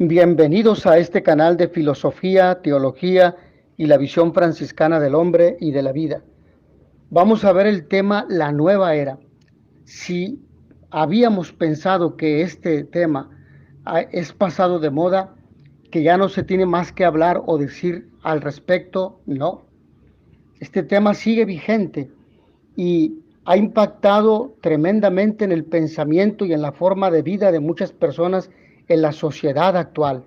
Bienvenidos a este canal de filosofía, teología y la visión franciscana del hombre y de la vida. Vamos a ver el tema la nueva era. Si habíamos pensado que este tema es pasado de moda, que ya no se tiene más que hablar o decir al respecto, no. Este tema sigue vigente y ha impactado tremendamente en el pensamiento y en la forma de vida de muchas personas en la sociedad actual.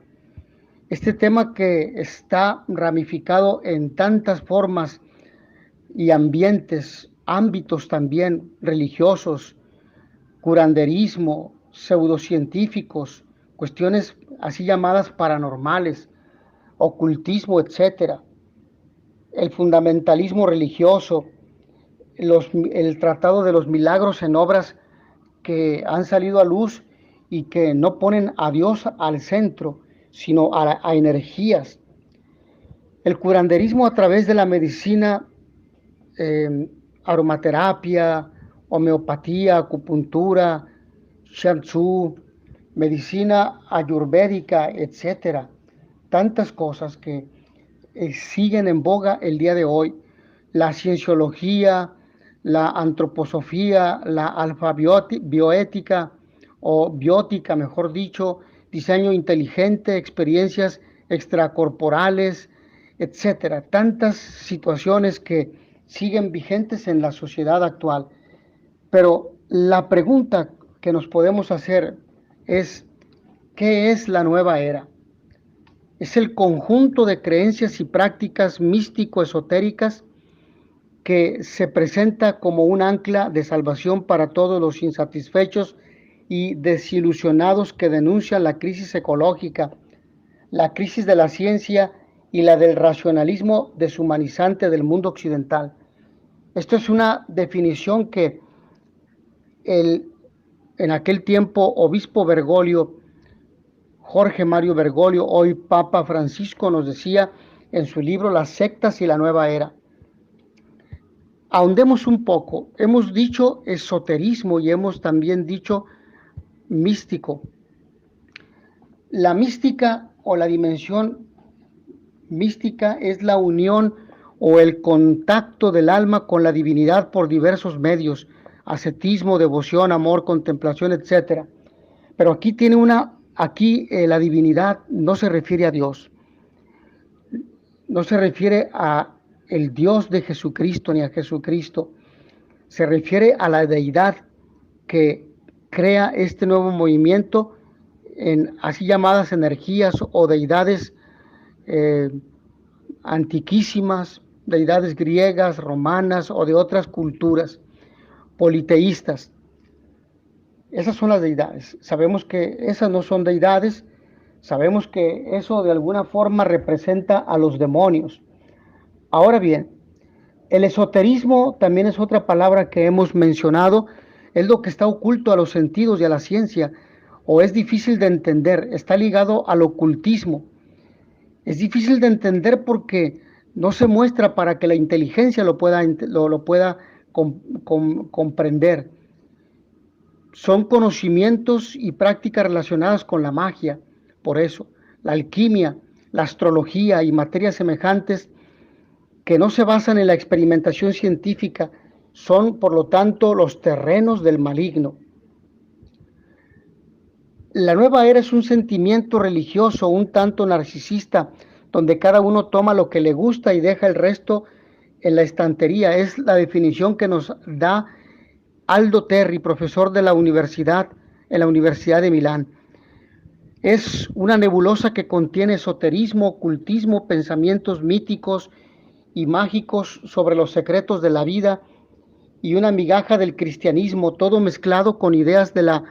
Este tema que está ramificado en tantas formas y ambientes, ámbitos también religiosos, curanderismo, pseudocientíficos, cuestiones así llamadas paranormales, ocultismo, etcétera, el fundamentalismo religioso, el tratado de los milagros en obras que han salido a luz y que no ponen a Dios al centro, sino a energías. El curanderismo a través de la medicina, aromaterapia, homeopatía, acupuntura, shiatsu, medicina ayurvédica, etcétera. Tantas cosas que siguen en boga el día de hoy. La cienciología, la antroposofía, la alfabioética o biótica, mejor dicho, diseño inteligente, experiencias extracorporales, etcétera. Tantas situaciones que siguen vigentes en la sociedad actual. Pero la pregunta que nos podemos hacer es, ¿qué es la nueva era? Es el conjunto de creencias y prácticas místico-esotéricas que se presenta como un ancla de salvación para todos los insatisfechos y desilusionados que denuncian la crisis ecológica, la crisis de la ciencia y la del racionalismo deshumanizante del mundo occidental. Esto es una definición que en aquel tiempo obispo Bergoglio, Jorge Mario Bergoglio, hoy Papa Francisco, nos decía en su libro Las sectas y la nueva era. Ahondemos un poco. Hemos dicho esoterismo y hemos también dicho místico. La mística o la dimensión mística es la unión o el contacto del alma con la divinidad por diversos medios, ascetismo, devoción, amor, contemplación, etcétera. Pero aquí la divinidad no se refiere a Dios, no se refiere a el Dios de Jesucristo ni a Jesucristo, se refiere a la deidad que crea este nuevo movimiento en así llamadas energías o deidades antiquísimas, deidades griegas, romanas o de otras culturas, politeístas. Esas son las deidades. Sabemos que esas no son deidades, sabemos que eso de alguna forma representa a los demonios. Ahora bien, el esoterismo también es otra palabra que hemos mencionado, es lo que está oculto a los sentidos y a la ciencia, o es difícil de entender, está ligado al ocultismo. Es difícil de entender porque no se muestra para que la inteligencia lo pueda comprender. Son conocimientos y prácticas relacionadas con la magia, por eso, la alquimia, la astrología y materias semejantes que no se basan en la experimentación científica, son por lo tanto los terrenos del maligno. La nueva era es un sentimiento religioso un tanto narcisista, donde cada uno toma lo que le gusta y deja el resto en la estantería. Es la definición que nos da Aldo Terri, profesor de la universidad, en la Universidad de Milán. Es una nebulosa que contiene esoterismo, ocultismo, pensamientos míticos y mágicos sobre los secretos de la vida y una migaja del cristianismo, todo mezclado con ideas de la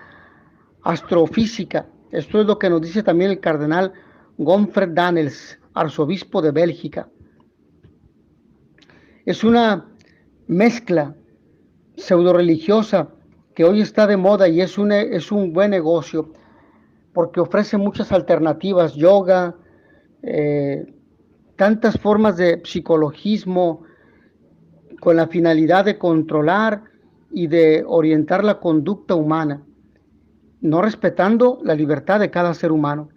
astrofísica. Esto es lo que nos dice también el cardenal Gonfred Danels, arzobispo de Bélgica. Es una mezcla pseudo-religiosa que hoy está de moda y es un buen negocio porque ofrece muchas alternativas, yoga, tantas formas de psicologismo con la finalidad de controlar y de orientar la conducta humana, no respetando la libertad de cada ser humano.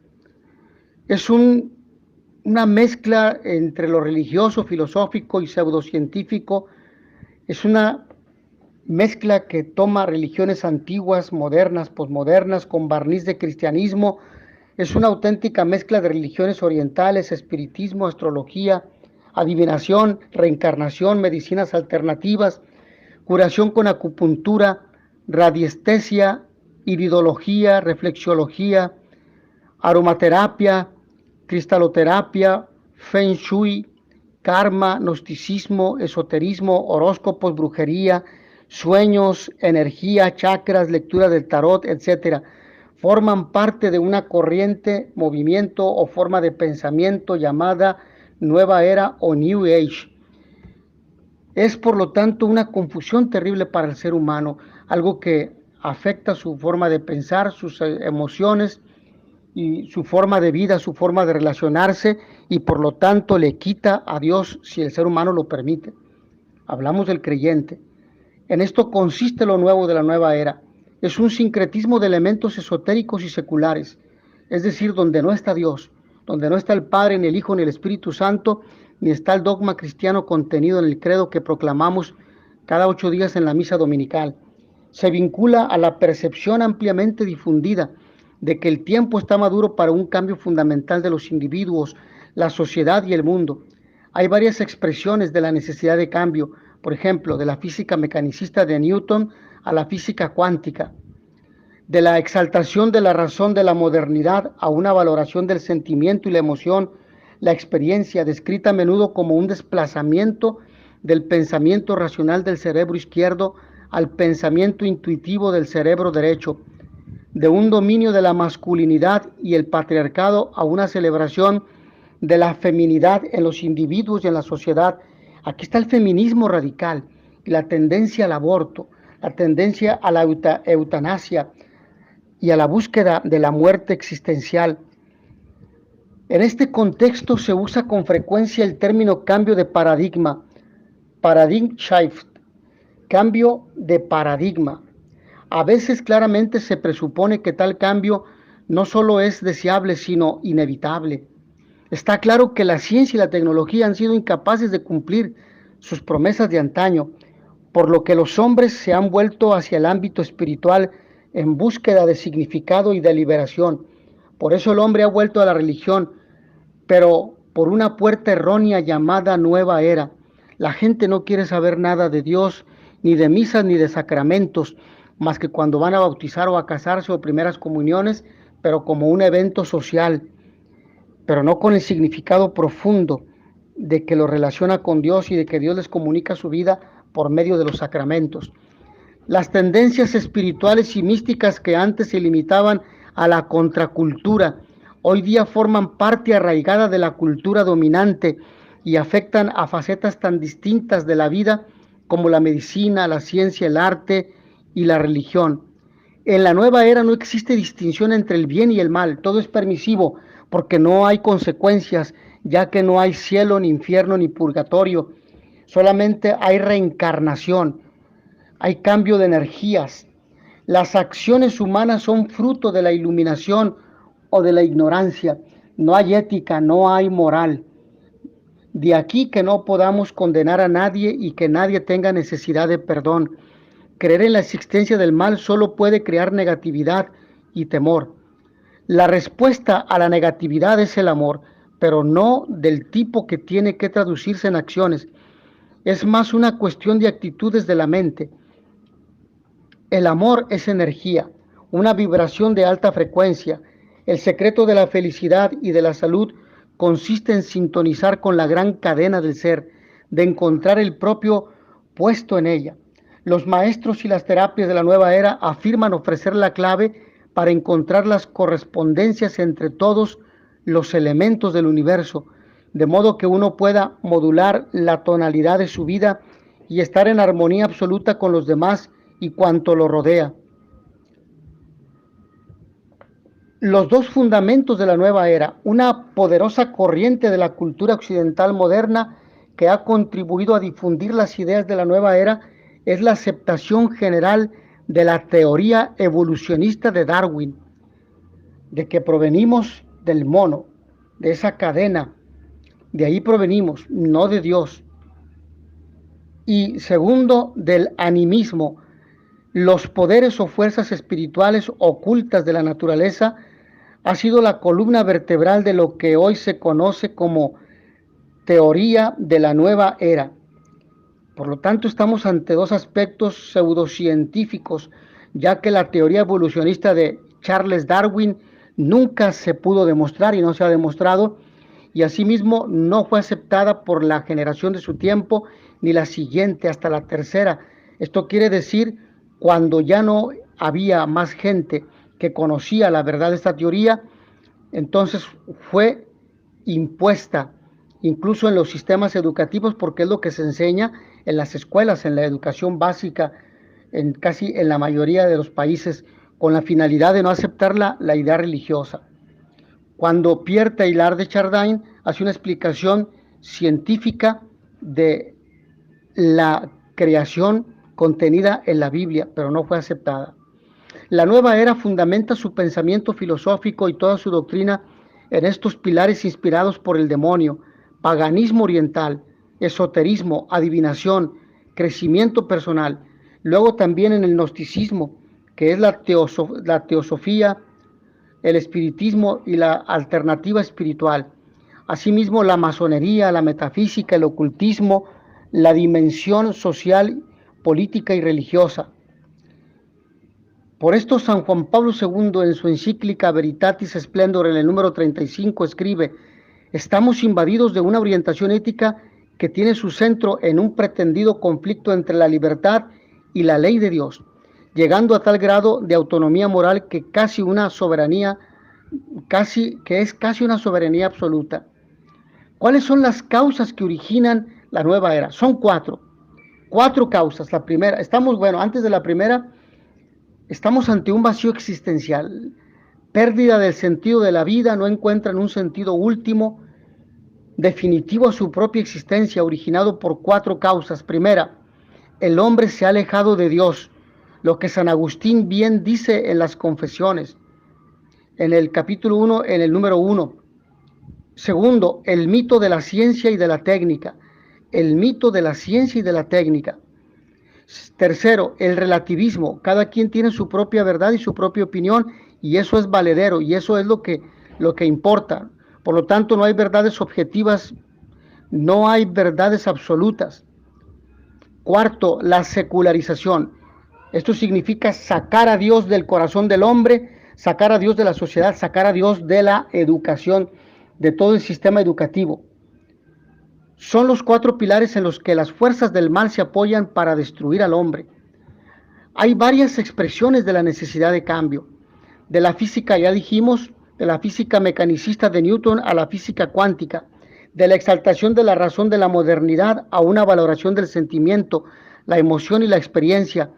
Es una mezcla entre lo religioso, filosófico y pseudocientífico. Es una mezcla que toma religiones antiguas, modernas, posmodernas, con barniz de cristianismo. Es una auténtica mezcla de religiones orientales, espiritismo, astrología, adivinación, reencarnación, medicinas alternativas, curación con acupuntura, radiestesia, iridología, reflexiología, aromaterapia, cristaloterapia, feng shui, karma, gnosticismo, esoterismo, horóscopos, brujería, sueños, energía, chakras, lectura del tarot, etcétera. Forman parte de una corriente, movimiento o forma de pensamiento llamada Nueva Era o New Age. Es por lo tanto una confusión terrible para el ser humano, algo que afecta su forma de pensar, sus emociones y su forma de vida, su forma de relacionarse, y por lo tanto le quita a Dios si el ser humano lo permite. Hablamos del creyente. En esto consiste lo nuevo de la nueva era. Es un sincretismo de elementos esotéricos y seculares, es decir, donde no está Dios, donde no está el Padre, ni el Hijo, ni el Espíritu Santo, ni está el dogma cristiano contenido en el credo que proclamamos cada 8 días en la misa dominical. Se vincula a la percepción ampliamente difundida de que el tiempo está maduro para un cambio fundamental de los individuos, la sociedad y el mundo. Hay varias expresiones de la necesidad de cambio, por ejemplo, de la física mecanicista de Newton a la física cuántica, de la exaltación de la razón de la modernidad a una valoración del sentimiento y la emoción, la experiencia descrita a menudo como un desplazamiento del pensamiento racional del cerebro izquierdo al pensamiento intuitivo del cerebro derecho, de un dominio de la masculinidad y el patriarcado a una celebración de la feminidad en los individuos y en la sociedad. Aquí está el feminismo radical y la tendencia al aborto, la tendencia a la eutanasia y a la búsqueda de la muerte existencial. En este contexto se usa con frecuencia el término cambio de paradigma, paradigm shift, cambio de paradigma. A veces claramente se presupone que tal cambio no solo es deseable, sino inevitable. Está claro que la ciencia y la tecnología han sido incapaces de cumplir sus promesas de antaño, por lo que los hombres se han vuelto hacia el ámbito espiritual en búsqueda de significado y de liberación. Por eso el hombre ha vuelto a la religión, pero por una puerta errónea llamada nueva era. La gente no quiere saber nada de Dios, ni de misas, ni de sacramentos, más que cuando van a bautizar o a casarse o primeras comuniones, pero como un evento social, pero no con el significado profundo de que lo relaciona con Dios y de que Dios les comunica su vida por medio de los sacramentos. Las tendencias espirituales y místicas que antes se limitaban a la contracultura, hoy día forman parte arraigada de la cultura dominante y afectan a facetas tan distintas de la vida como la medicina, la ciencia, el arte y la religión. En la nueva era no existe distinción entre el bien y el mal, todo es permisivo porque no hay consecuencias, ya que no hay cielo, ni infierno, ni purgatorio, solamente hay reencarnación, hay cambio de energías. Las acciones humanas son fruto de la iluminación o de la ignorancia, no hay ética, no hay moral. De aquí que no podamos condenar a nadie y que nadie tenga necesidad de perdón. Creer en la existencia del mal solo puede crear negatividad y temor. La respuesta a la negatividad es el amor, pero no del tipo que tiene que traducirse en acciones. Es más una cuestión de actitudes de la mente. El amor es energía, una vibración de alta frecuencia. El secreto de la felicidad y de la salud consiste en sintonizar con la gran cadena del ser, de encontrar el propio puesto en ella. Los maestros y las terapias de la nueva era afirman ofrecer la clave para encontrar las correspondencias entre todos los elementos del universo, de modo que uno pueda modular la tonalidad de su vida y estar en armonía absoluta con los demás y cuanto lo rodea. Los dos fundamentos de la nueva era, una poderosa corriente de la cultura occidental moderna que ha contribuido a difundir las ideas de la nueva era, es la aceptación general de la teoría evolucionista de Darwin, de que provenimos del mono. de esa cadena. De ahí provenimos, no de Dios. Y segundo, del animismo. Los poderes o fuerzas espirituales ocultas de la naturaleza ha sido la columna vertebral de lo que hoy se conoce como teoría de la nueva era. Por lo tanto, estamos ante dos aspectos pseudocientíficos, ya que la teoría evolucionista de Charles Darwin nunca se pudo demostrar y no se ha demostrado, y asimismo no fue aceptada por la generación de su tiempo ni la siguiente hasta la tercera. Esto quiere decir, cuando ya no había más gente que conocía la verdad de esta teoría, entonces fue impuesta incluso en los sistemas educativos, porque es lo que se enseña en las escuelas, en la educación básica, casi en la mayoría de los países, con la finalidad de no aceptar la idea religiosa. Cuando Pierre Teilhard de Chardin hace una explicación científica de la creación contenida en la Biblia, pero no fue aceptada. La nueva era fundamenta su pensamiento filosófico y toda su doctrina en estos pilares inspirados por el demonio: paganismo oriental, esoterismo, adivinación, crecimiento personal. Luego también en el gnosticismo, que es la teosofía, el espiritismo y la alternativa espiritual. Asimismo, la masonería, la metafísica, el ocultismo, la dimensión social, política y religiosa. Por esto San Juan Pablo II, en su encíclica Veritatis Splendor, en el número 35, escribe: estamos invadidos de una orientación ética que tiene su centro en un pretendido conflicto entre la libertad y la ley de Dios, llegando a tal grado de autonomía moral que es casi una soberanía absoluta. ¿Cuáles son las causas que originan la nueva era? Son cuatro causas. La primera, antes de la primera, estamos ante un vacío existencial, pérdida del sentido de la vida, no encuentran un sentido último, definitivo a su propia existencia, originado por cuatro causas. Primera, el hombre se ha alejado de Dios, lo que San Agustín bien dice en las Confesiones, en el capítulo 1, en el número 1. Segundo, el mito de la ciencia y de la técnica. El mito de la ciencia y de la técnica. Tercero, el relativismo. Cada quien tiene su propia verdad y su propia opinión, y eso es valedero, y eso es lo que importa. Por lo tanto, no hay verdades objetivas, no hay verdades absolutas. Cuarto, la secularización. Esto significa sacar a Dios del corazón del hombre, sacar a Dios de la sociedad, sacar a Dios de la educación, de todo el sistema educativo. Son los cuatro pilares en los que las fuerzas del mal se apoyan para destruir al hombre. Hay varias expresiones de la necesidad de cambio. De la física, ya dijimos, de la física mecanicista de Newton a la física cuántica, de la exaltación de la razón de la modernidad a una valoración del sentimiento, la emoción y la experiencia,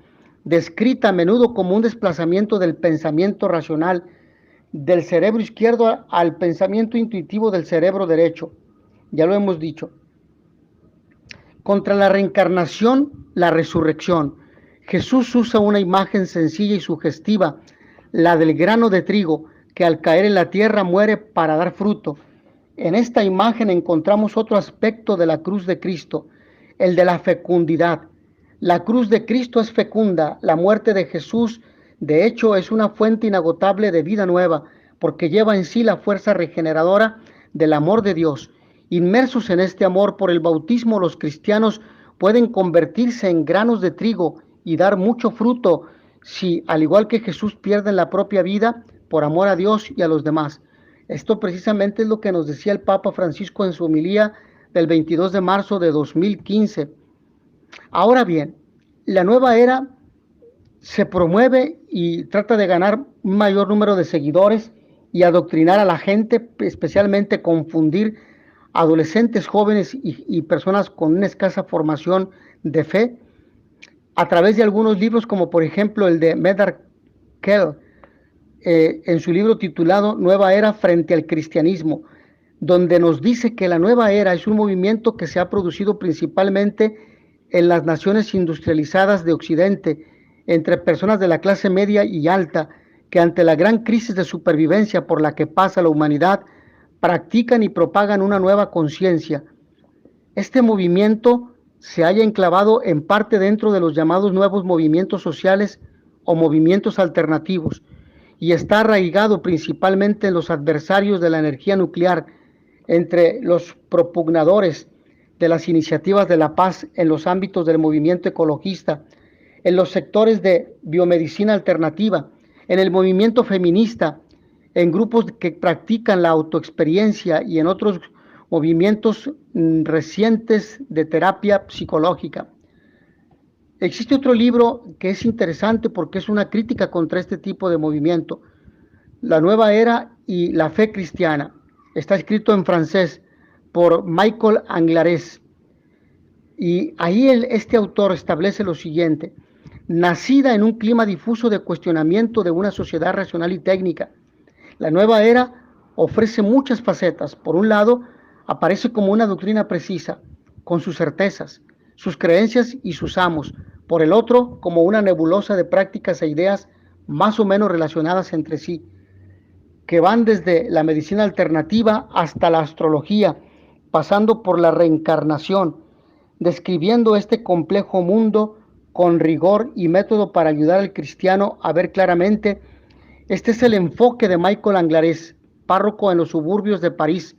descrita a menudo como un desplazamiento del pensamiento racional del cerebro izquierdo al pensamiento intuitivo del cerebro derecho. Ya lo hemos dicho. Contra la reencarnación, la resurrección. Jesús usa una imagen sencilla y sugestiva, la del grano de trigo, que al caer en la tierra muere para dar fruto. En esta imagen encontramos otro aspecto de la cruz de Cristo, el de la fecundidad. La cruz de Cristo es fecunda, la muerte de Jesús, de hecho, es una fuente inagotable de vida nueva, porque lleva en sí la fuerza regeneradora del amor de Dios. Inmersos en este amor por el bautismo, los cristianos pueden convertirse en granos de trigo y dar mucho fruto si, al igual que Jesús, pierden la propia vida por amor a Dios y a los demás. Esto precisamente es lo que nos decía el Papa Francisco en su homilía del 22 de marzo de 2015. Ahora bien, la nueva era se promueve y trata de ganar un mayor número de seguidores y adoctrinar a la gente, especialmente confundir adolescentes, jóvenes y personas con una escasa formación de fe, a través de algunos libros, como por ejemplo el de Medard Kell, en su libro titulado Nueva Era frente al cristianismo, donde nos dice que la nueva era es un movimiento que se ha producido principalmente en las naciones industrializadas de Occidente, entre personas de la clase media y alta, que ante la gran crisis de supervivencia por la que pasa la humanidad, practican y propagan una nueva conciencia. Este movimiento se halla enclavado en parte dentro de los llamados nuevos movimientos sociales o movimientos alternativos y está arraigado principalmente en los adversarios de la energía nuclear, entre los propugnadores de las iniciativas de la paz en los ámbitos del movimiento ecologista, en los sectores de biomedicina alternativa, en el movimiento feminista, en grupos que practican la autoexperiencia y en otros movimientos recientes de terapia psicológica. Existe otro libro que es interesante porque es una crítica contra este tipo de movimiento, La Nueva Era y la Fe Cristiana. Está escrito en francés por Michael Anglares. Y ahí este autor establece lo siguiente: nacida en un clima difuso de cuestionamiento de una sociedad racional y técnica, la nueva era ofrece muchas facetas. Por un lado, aparece como una doctrina precisa, con sus certezas, sus creencias y sus amos. Por el otro, como una nebulosa de prácticas e ideas más o menos relacionadas entre sí, que van desde la medicina alternativa hasta la astrología, pasando por la reencarnación, describiendo este complejo mundo con rigor y método para ayudar al cristiano a ver claramente. Este es el enfoque de Michael Anglares, párroco en los suburbios de París,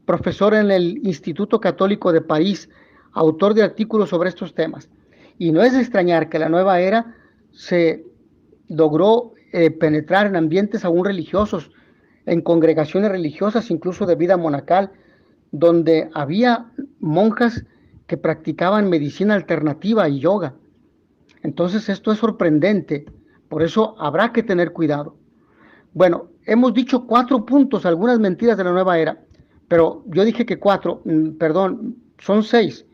profesor en el Instituto Católico de París, autor de artículos sobre estos temas. Y no es de extrañar que la nueva era se logró penetrar en ambientes aún religiosos, en congregaciones religiosas, incluso de vida monacal, donde había monjas que practicaban medicina alternativa y yoga. Entonces esto es sorprendente, por eso habrá que tener cuidado. Bueno, hemos dicho 4 puntos, algunas mentiras de la nueva era, pero yo dije que 4, perdón, son 6.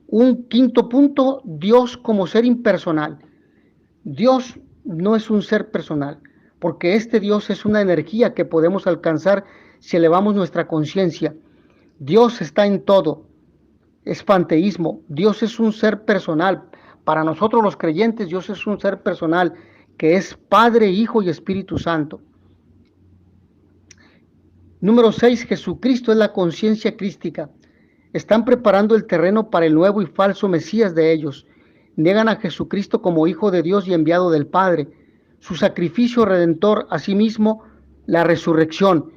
Un quinto punto: Dios como ser impersonal. Dios no es un ser personal, porque este Dios es una energía que podemos alcanzar si elevamos nuestra conciencia. Dios está en todo, es panteísmo. Dios es un ser personal. Para nosotros los creyentes, Dios es un ser personal, que es Padre, Hijo y Espíritu Santo. Número 6, Jesucristo es la conciencia crística. Están preparando el terreno para el nuevo y falso Mesías de ellos. Niegan a Jesucristo como Hijo de Dios y enviado del Padre. Su sacrificio redentor, asimismo, la resurrección,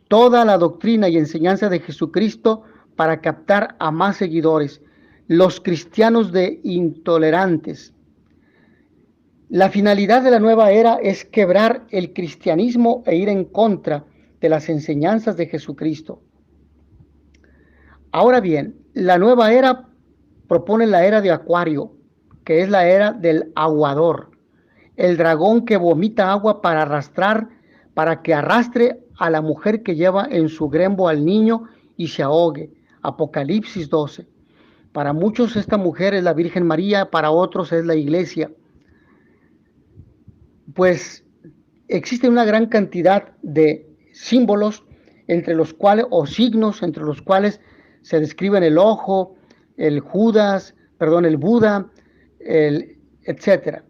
toda la doctrina y enseñanza de Jesucristo para captar a más seguidores, los cristianos de intolerantes. La finalidad de la nueva era es quebrar el cristianismo e ir en contra de las enseñanzas de Jesucristo. Ahora bien, la nueva era propone la era de Acuario, que es la era del aguador, el dragón que vomita agua para que arrastre a la mujer que lleva en su grembo al niño y se ahogue. Apocalipsis 12. Para muchos esta mujer es la Virgen María, para otros es la Iglesia. Pues existe una gran cantidad de símbolos entre los cuales, o signos entre los cuales se describen el ojo, el Buda, etcétera.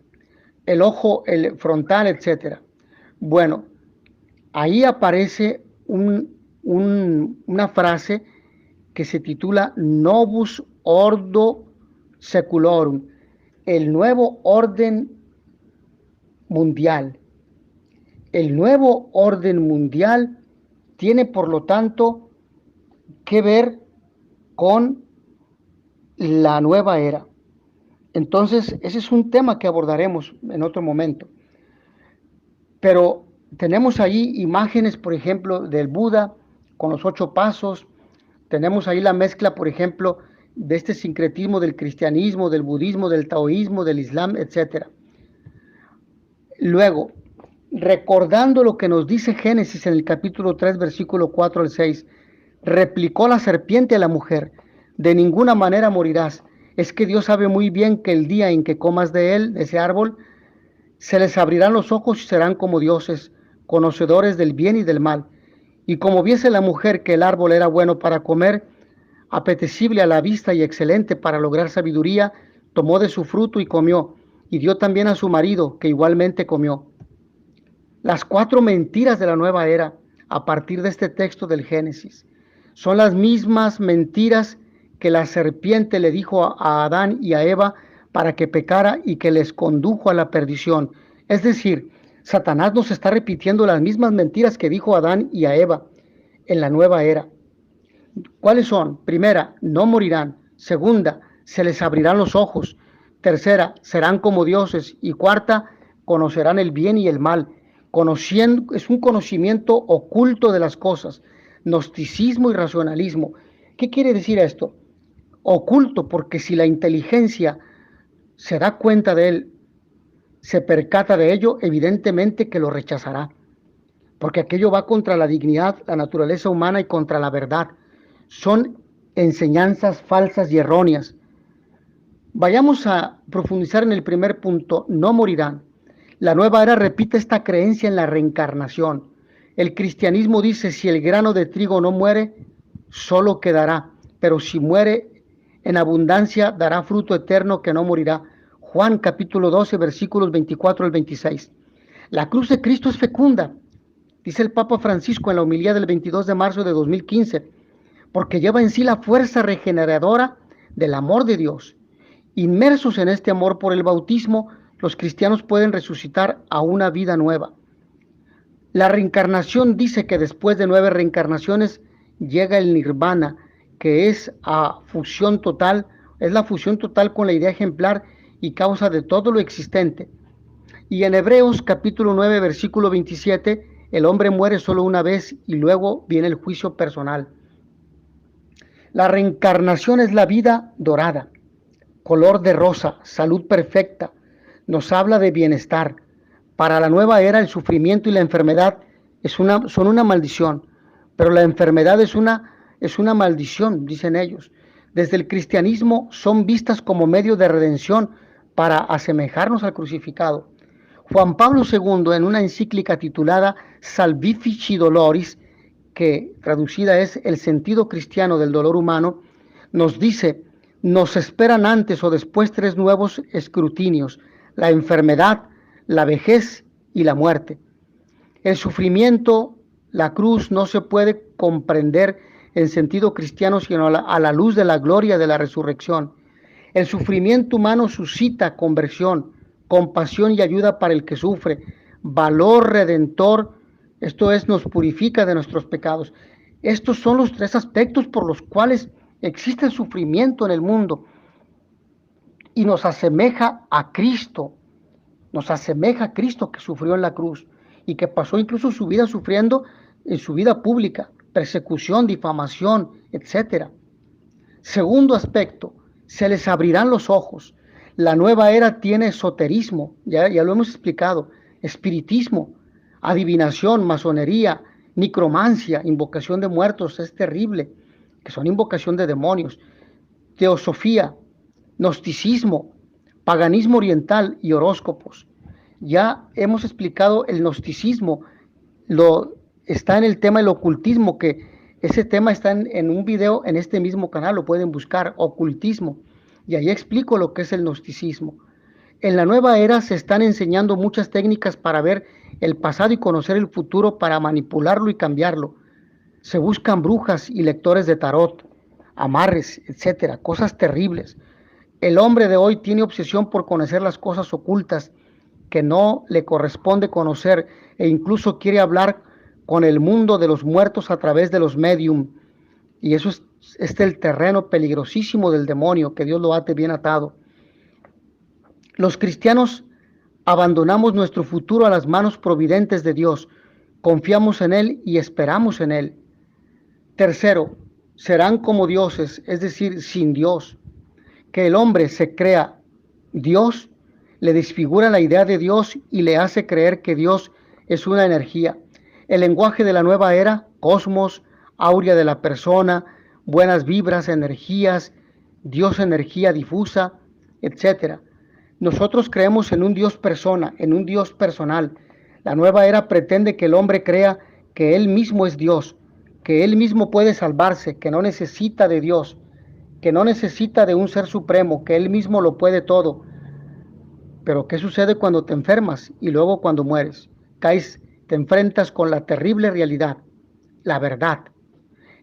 El ojo, el frontal, etcétera. Bueno, ahí aparece una frase que se titula Novus Ordo Seculorum, el nuevo orden mundial. El nuevo orden mundial tiene, por lo tanto, que ver con la nueva era. Entonces, ese es un tema que abordaremos en otro momento. Pero tenemos ahí imágenes, por ejemplo, del Buda con los 8 pasos. Tenemos ahí la mezcla, por ejemplo, de este sincretismo del cristianismo, del budismo, del taoísmo, del islam, etc. Luego, recordando lo que nos dice Génesis en el capítulo 3, versículo 4 al 6, replicó la serpiente a la mujer: de ninguna manera morirás. Es que Dios sabe muy bien que el día en que comas de él, de ese árbol, se les abrirán los ojos y serán como dioses, conocedores del bien y del mal. Y como viese la mujer que el árbol era bueno para comer, apetecible a la vista y excelente para lograr sabiduría, tomó de su fruto y comió, y dio también a su marido, que igualmente comió. Las 4 mentiras de la nueva era. a partir de este texto del Génesis. Son las mismas mentiras que la serpiente le dijo a Adán y a Eva para que pecara y que les condujo a la perdición. Es decir, Satanás nos está repitiendo las mismas mentiras que dijo a Adán y a Eva en la nueva era. ¿Cuáles son? Primera, no morirán. Segunda, se les abrirán los ojos. Tercera, serán como dioses. Y cuarta, conocerán el bien y el mal. Conociendo, es un conocimiento oculto de las cosas. Gnosticismo y racionalismo. ¿Qué quiere decir esto? Oculto, porque si la inteligencia se da cuenta de él, se percata de ello, evidentemente que lo rechazará, porque aquello va contra la dignidad, la naturaleza humana y contra la verdad. Son enseñanzas falsas y erróneas. Vayamos a profundizar en el primer punto, no morirán. La nueva era repite esta creencia en la reencarnación. El cristianismo dice, si el grano de trigo no muere, solo quedará, pero si muere en abundancia, dará fruto eterno que no morirá. Juan capítulo 12, versículos 24 al 26. La cruz de Cristo es fecunda, dice el Papa Francisco en la homilía del 22 de marzo de 2015, porque lleva en sí la fuerza regeneradora del amor de Dios. Inmersos en este amor por el bautismo, los cristianos pueden resucitar a una vida nueva. La reencarnación dice que después de 9 reencarnaciones llega el nirvana, que es a fusión total, es la fusión total con la idea ejemplar y causa de todo lo existente. Y en Hebreos capítulo 9, versículo 27, el hombre muere solo una vez y luego viene el juicio personal. La reencarnación es la vida dorada, color de rosa, salud perfecta, nos habla de bienestar. Para la nueva era el sufrimiento y la enfermedad son una maldición, pero la enfermedad es una maldición, dicen ellos. Desde el cristianismo son vistas como medio de redención para asemejarnos al crucificado. Juan Pablo II, en una encíclica titulada Salvifici Doloris, que traducida es el sentido cristiano del dolor humano, nos dice, nos esperan antes o después 3 nuevos escrutinios, la enfermedad, la vejez y la muerte. El sufrimiento, la cruz, no se puede comprender en sentido cristiano sino a la luz de la gloria de la resurrección. El sufrimiento humano suscita conversión, compasión y ayuda para el que sufre, valor redentor, esto es, nos purifica de nuestros pecados. Estos son los 3 aspectos por los cuales existe el sufrimiento en el mundo y nos asemeja a Cristo, que sufrió en la cruz y que pasó incluso su vida sufriendo en su vida pública, persecución, difamación, etc. Segundo aspecto, se les abrirán los ojos. La nueva era tiene esoterismo, ya lo hemos explicado, espiritismo, adivinación, masonería, necromancia, invocación de muertos, es terrible, que son invocación de demonios, teosofía, gnosticismo, paganismo oriental y horóscopos. Ya hemos explicado el gnosticismo, está en el tema del ocultismo, que ese tema está en un video en este mismo canal, lo pueden buscar, ocultismo, y ahí explico lo que es el gnosticismo. En la nueva era se están enseñando muchas técnicas para ver el pasado y conocer el futuro, para manipularlo y cambiarlo. Se buscan brujas y lectores de tarot, amarres, etcétera, cosas terribles. El hombre de hoy tiene obsesión por conocer las cosas ocultas que no le corresponde conocer e incluso quiere hablar con el mundo de los muertos a través de los medium. Y eso es el terreno peligrosísimo del demonio, que Dios lo ate bien atado. Los cristianos abandonamos nuestro futuro a las manos providentes de Dios, confiamos en Él y esperamos en Él. Tercero, serán como dioses, es decir, sin Dios. Que el hombre se crea Dios, le desfigura la idea de Dios y le hace creer que Dios es una energía. El lenguaje de la nueva era, cosmos, áurea de la persona, buenas vibras, energías, Dios energía difusa, etc. Nosotros creemos en un Dios persona, en un Dios personal. La nueva era pretende que el hombre crea que él mismo es Dios, que él mismo puede salvarse, que no necesita de Dios, que no necesita de un ser supremo, que él mismo lo puede todo. Pero ¿qué sucede cuando te enfermas y luego cuando mueres? Te enfrentas con la terrible realidad. la verdad.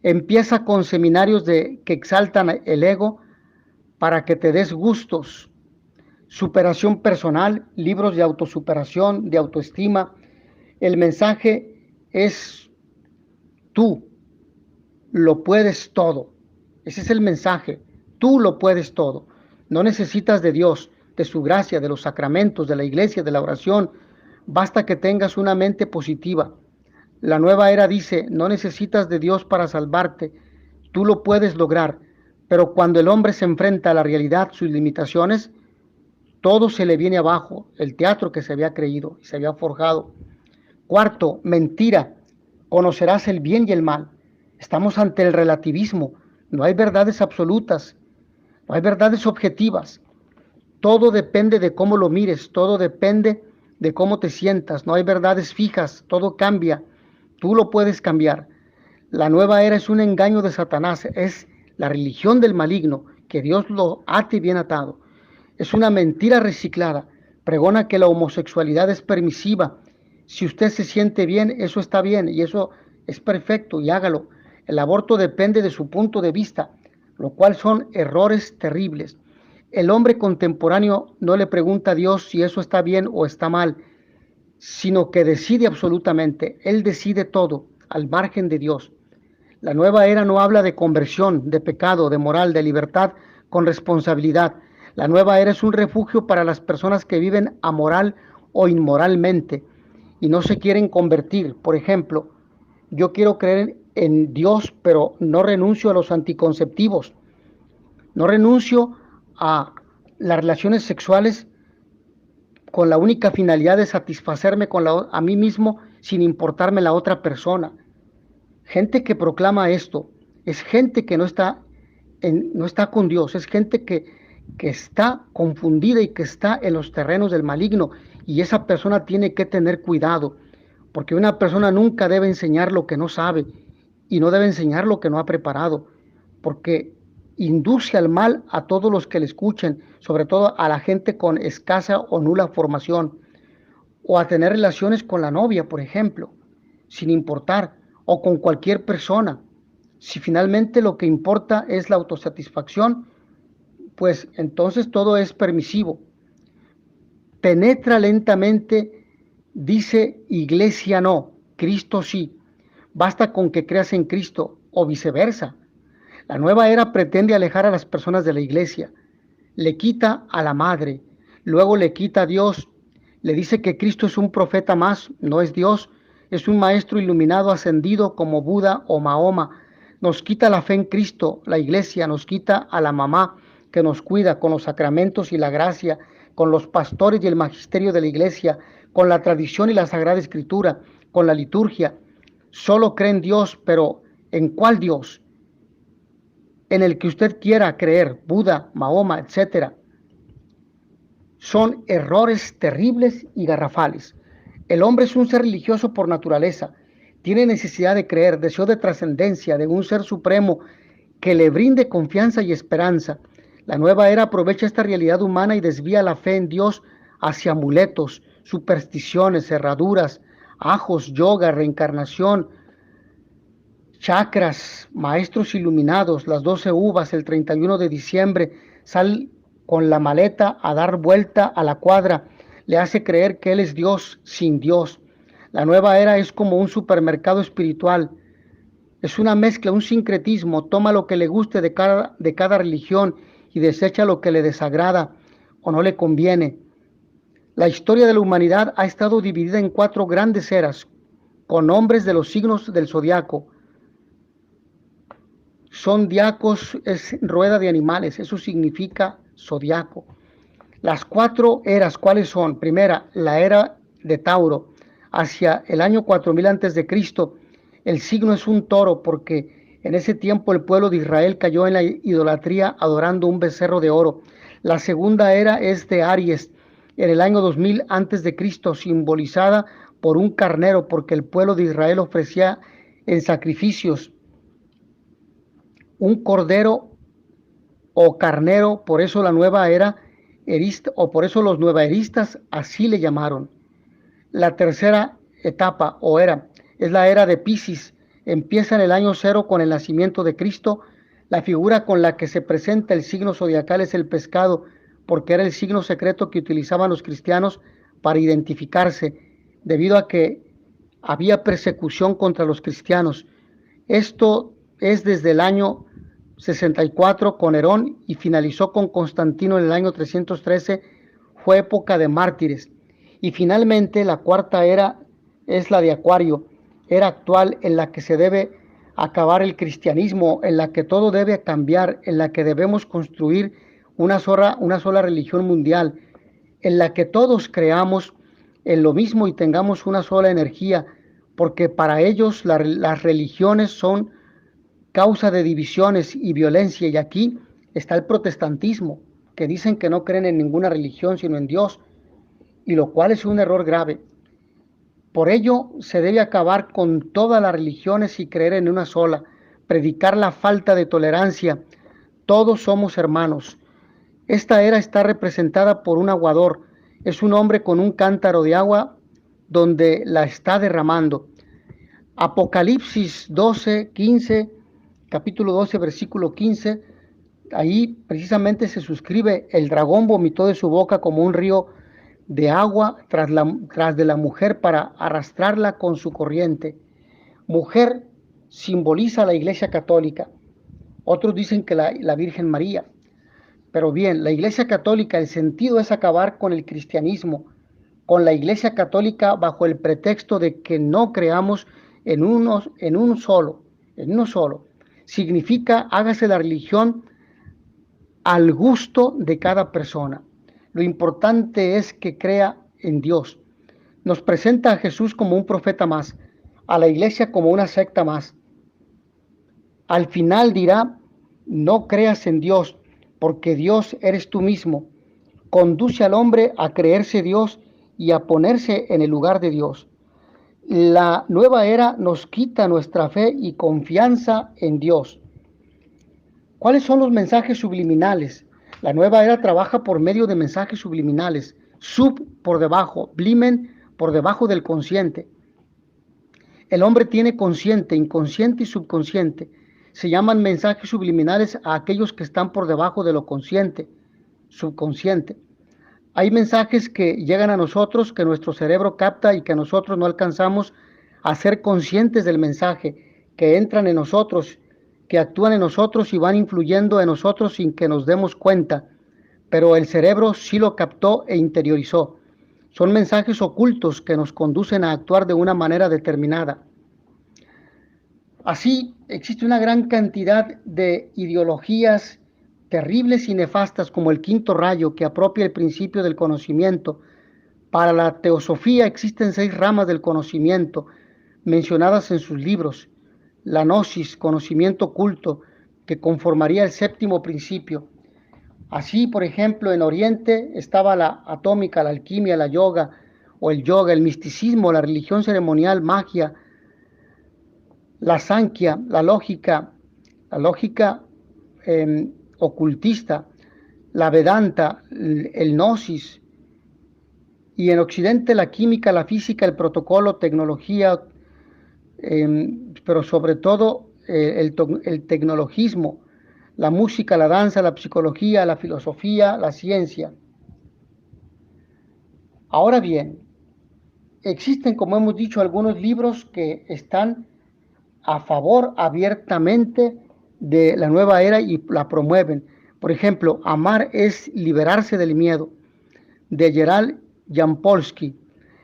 Empieza con seminarios que exaltan el ego para que te des gustos. Superación personal, libros de autosuperación, de autoestima. El mensaje es: tú lo puedes todo. Ese es el mensaje. Tú lo puedes todo. No necesitas de Dios, de su gracia, de los sacramentos, de la iglesia, de la oración. Basta que tengas una mente positiva. La nueva era dice: no necesitas de Dios para salvarte. Tú lo puedes lograr. Pero cuando el hombre se enfrenta a la realidad, sus limitaciones, todo se le viene abajo. El teatro que se había creído y se había forjado. Cuarto, mentira. Conocerás el bien y el mal. Estamos ante el relativismo. No hay verdades absolutas. No hay verdades objetivas. Todo depende de cómo lo mires. Todo depende de cómo te sientas. No hay verdades fijas. Todo cambia. Tú lo puedes cambiar. La nueva era es un engaño de Satanás. Es la religión del maligno. Que Dios lo ate bien atado. Es una mentira reciclada. Pregona que la homosexualidad es permisiva. Si usted se siente bien, eso está bien y eso es perfecto y hágalo. El aborto depende de su punto de vista, lo cual son errores terribles. El hombre contemporáneo no le pregunta a Dios si eso está bien o está mal, sino que decide absolutamente. Él decide todo, al margen de Dios. La nueva era no habla de conversión, de pecado, de moral, de libertad con responsabilidad. La nueva era es un refugio para las personas que viven amoral o inmoralmente y no se quieren convertir. Por ejemplo, yo quiero creer en Dios, pero no renuncio a los anticonceptivos. No renuncio a las relaciones sexuales con la única finalidad de satisfacerme a mí mismo sin importarme la otra persona. Gente que proclama esto es gente que no está con Dios, es gente que está confundida y que está en los terrenos del maligno, y esa persona tiene que tener cuidado, porque una persona nunca debe enseñar lo que no sabe y no debe enseñar lo que no ha preparado, porque induce al mal a todos los que le escuchen, sobre todo a la gente con escasa o nula formación, o a tener relaciones con la novia, por ejemplo, sin importar, o con cualquier persona. Si finalmente lo que importa es la autosatisfacción, pues entonces todo es permisivo. Penetra lentamente, dice iglesia no, Cristo sí. Basta con que creas en Cristo o viceversa. La nueva era pretende alejar a las personas de la iglesia. Le quita a la madre, luego le quita a Dios. Le dice que Cristo es un profeta más, no es Dios. Es un maestro iluminado ascendido como Buda o Mahoma. Nos quita la fe en Cristo, la iglesia, nos quita a la mamá que nos cuida con los sacramentos y la gracia, con los pastores y el magisterio de la iglesia, con la tradición y la sagrada escritura, con la liturgia. Solo cree en Dios, pero ¿en cuál Dios? En el que usted quiera creer, Buda, Mahoma, etc. Son errores terribles y garrafales. El hombre es un ser religioso por naturaleza. Tiene necesidad de creer, deseo de trascendencia, de un ser supremo que le brinde confianza y esperanza. La nueva era aprovecha esta realidad humana y desvía la fe en Dios hacia amuletos, supersticiones, cerraduras, ajos, yoga, reencarnación, chakras, maestros iluminados, las 12 uvas, el 31 de diciembre, sal con la maleta a dar vuelta a la cuadra, le hace creer que Él es Dios sin Dios. La nueva era es como un supermercado espiritual, es una mezcla, un sincretismo, toma lo que le guste de cada religión y desecha lo que le desagrada o no le conviene. La historia de la humanidad ha estado dividida en 4 grandes eras, con nombres de los signos del zodiaco. Zodiacos es rueda de animales, eso significa zodiaco. Las 4 eras, ¿cuáles son? Primera, la era de Tauro, hacia el año 4000 antes de Cristo. El signo es un toro porque en ese tiempo el pueblo de Israel cayó en la idolatría adorando un becerro de oro. La segunda era es de Aries, en el año 2000 antes de Cristo, simbolizada por un carnero porque el pueblo de Israel ofrecía en sacrificios un cordero o carnero, por eso la nueva era erista, o por eso los nuevaeristas así le llamaron. La tercera etapa o era es la era de Piscis, Empieza en el año cero con el nacimiento de Cristo. La figura con la que se presenta el signo zodiacal es el pescado, porque era el signo secreto que utilizaban los cristianos para identificarse, debido a que había persecución contra los cristianos. Esto es desde el año 64 con Nerón y finalizó con Constantino en el año 313. Fue época de mártires. Y finalmente la cuarta era es la de Acuario, era actual en la que se debe acabar el cristianismo, en la que todo debe cambiar, en la que debemos construir una sola religión mundial, en la que todos creamos en lo mismo y tengamos una sola energía, porque para ellos las religiones son causa de divisiones y violencia, y aquí está el protestantismo, que dicen que no creen en ninguna religión sino en Dios, y lo cual es un error grave. Por ello se debe acabar con todas las religiones y creer en una sola, predicar la falta de tolerancia. Todos somos hermanos. Esta era está representada por un aguador. Es un hombre con un cántaro de agua donde la está derramando. Apocalipsis 12, 15, capítulo 12, versículo 15. Ahí precisamente se suscribe: el dragón vomitó de su boca como un río de agua tras de la mujer para arrastrarla con su corriente. Mujer simboliza la Iglesia Católica. Otros dicen que la Virgen María. Pero bien, la Iglesia Católica, el sentido es acabar con el cristianismo, con la Iglesia Católica, bajo el pretexto de que no creamos en uno solo. Significa hágase la religión al gusto de cada persona. Lo importante es que crea en Dios. Nos presenta a Jesús como un profeta más, a la iglesia como una secta más. Al final dirá: no creas en Dios, porque Dios eres tú mismo. Conduce al hombre a creerse Dios y a ponerse en el lugar de Dios. La nueva era nos quita nuestra fe y confianza en Dios. ¿Cuáles son los mensajes subliminales? La nueva era trabaja por medio de mensajes subliminales. Sub por debajo, blimen por debajo del consciente. El hombre tiene consciente, inconsciente y subconsciente. Se llaman mensajes subliminales a aquellos que están por debajo de lo consciente, subconsciente. Hay mensajes que llegan a nosotros, que nuestro cerebro capta y que nosotros no alcanzamos a ser conscientes del mensaje, que entran en nosotros, que actúan en nosotros y van influyendo en nosotros sin que nos demos cuenta, pero el cerebro sí lo captó e interiorizó. Son mensajes ocultos que nos conducen a actuar de una manera determinada. Así, existe una gran cantidad de ideologías terribles y nefastas, como el quinto rayo, que apropia el principio del conocimiento. Para la teosofía existen 6 ramas del conocimiento mencionadas en sus libros. La gnosis, conocimiento oculto, que conformaría el 7º principio. Así, por ejemplo, en Oriente estaba la atómica, la alquimia, la yoga o el yoga, el misticismo, la religión ceremonial, magia, la sankhya, la lógica ocultista, la vedanta, el gnosis, y en Occidente la química, la física, el protocolo, tecnología, pero sobre todo el tecnologismo, la música, la danza, la psicología, la filosofía, la ciencia. Ahora bien, existen, como hemos dicho, algunos libros que están a favor abiertamente de la nueva era y la promueven. Por ejemplo, Amar es liberarse del miedo, de Gerald Jampolsky.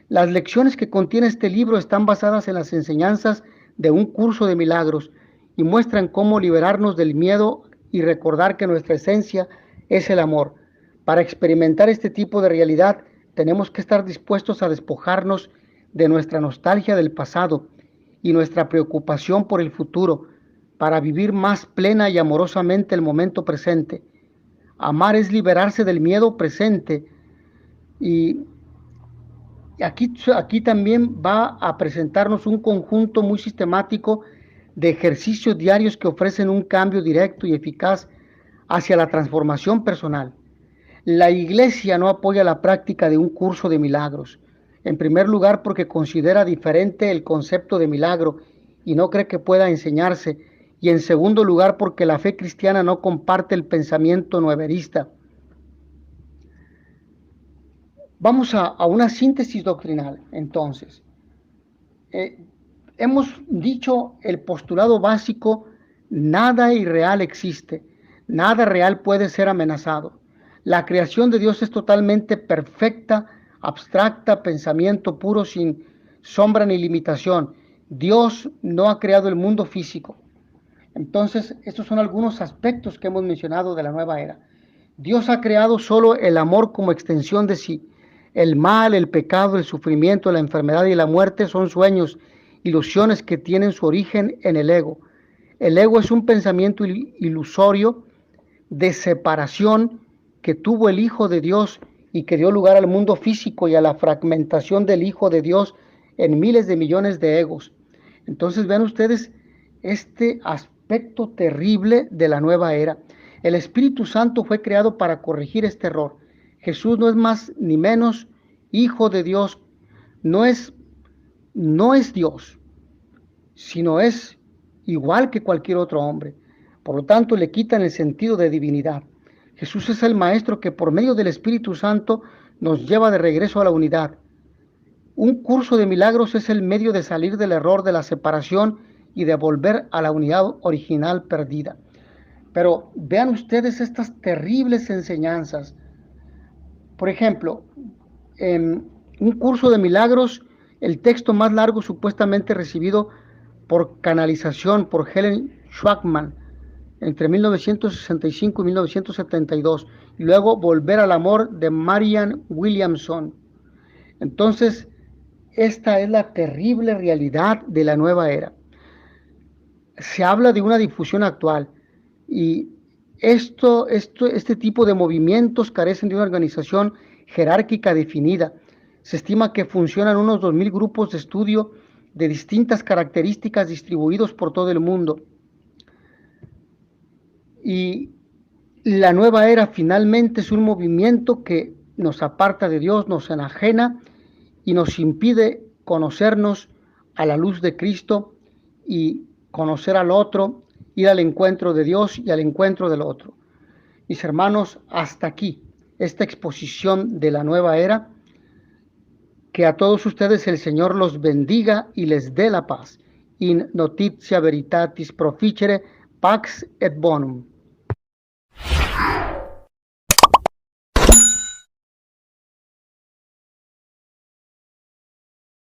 Las lecciones que contiene este libro están basadas en las enseñanzas de un curso de milagros y muestran cómo liberarnos del miedo y recordar que nuestra esencia es el amor. Para experimentar este tipo de realidad tenemos que estar dispuestos a despojarnos de nuestra nostalgia del pasado y nuestra preocupación por el futuro, para vivir más plena y amorosamente el momento presente. Amar es liberarse del miedo presente, y aquí también va a presentarnos un conjunto muy sistemático de ejercicios diarios que ofrecen un cambio directo y eficaz hacia la transformación personal. La Iglesia no apoya la práctica de un curso de milagros. En primer lugar, porque considera diferente el concepto de milagro y no cree que pueda enseñarse. Y en segundo lugar, porque la fe cristiana no comparte el pensamiento nueverista. Vamos a una síntesis doctrinal, entonces. Hemos dicho el postulado básico: nada irreal existe, nada real puede ser amenazado. La creación de Dios es totalmente perfecta, abstracta, pensamiento puro, sin sombra ni limitación. Dios no ha creado el mundo físico. Entonces, estos son algunos aspectos que hemos mencionado de la nueva era. Dios ha creado solo el amor como extensión de sí. El mal, el pecado, el sufrimiento, la enfermedad y la muerte son sueños, ilusiones que tienen su origen en el ego. El ego es un pensamiento ilusorio de separación que tuvo el Hijo de Dios y que dio lugar al mundo físico y a la fragmentación del Hijo de Dios en miles de millones de egos. Entonces vean ustedes este aspecto terrible de la nueva era. El Espíritu Santo fue creado para corregir este error. Jesús no es más ni menos Hijo de Dios, no es Dios, sino es igual que cualquier otro hombre. Por lo tanto, le quitan el sentido de divinidad. Jesús es el Maestro que por medio del Espíritu Santo nos lleva de regreso a la unidad. Un curso de milagros es el medio de salir del error de la separación y de volver a la unidad original perdida. Pero vean ustedes estas terribles enseñanzas. Por ejemplo, en un curso de milagros, el texto más largo supuestamente recibido por canalización por Helen Schwachman entre 1965 y 1972, y luego Volver al Amor de Marianne Williamson. Entonces, esta es la terrible realidad de la nueva era. Se habla de una difusión actual y este tipo de movimientos carecen de una organización jerárquica definida. Se estima que funcionan unos 2000 grupos de estudio de distintas características distribuidos por todo el mundo. Y la nueva era finalmente es un movimiento que nos aparta de Dios, nos enajena y nos impide conocernos a la luz de Cristo y conocer al otro, ir al encuentro de Dios y al encuentro del otro. Mis hermanos, hasta aquí esta exposición de la nueva era. Que a todos ustedes el Señor los bendiga y les dé la paz. In notitia veritatis proficere pax et bonum.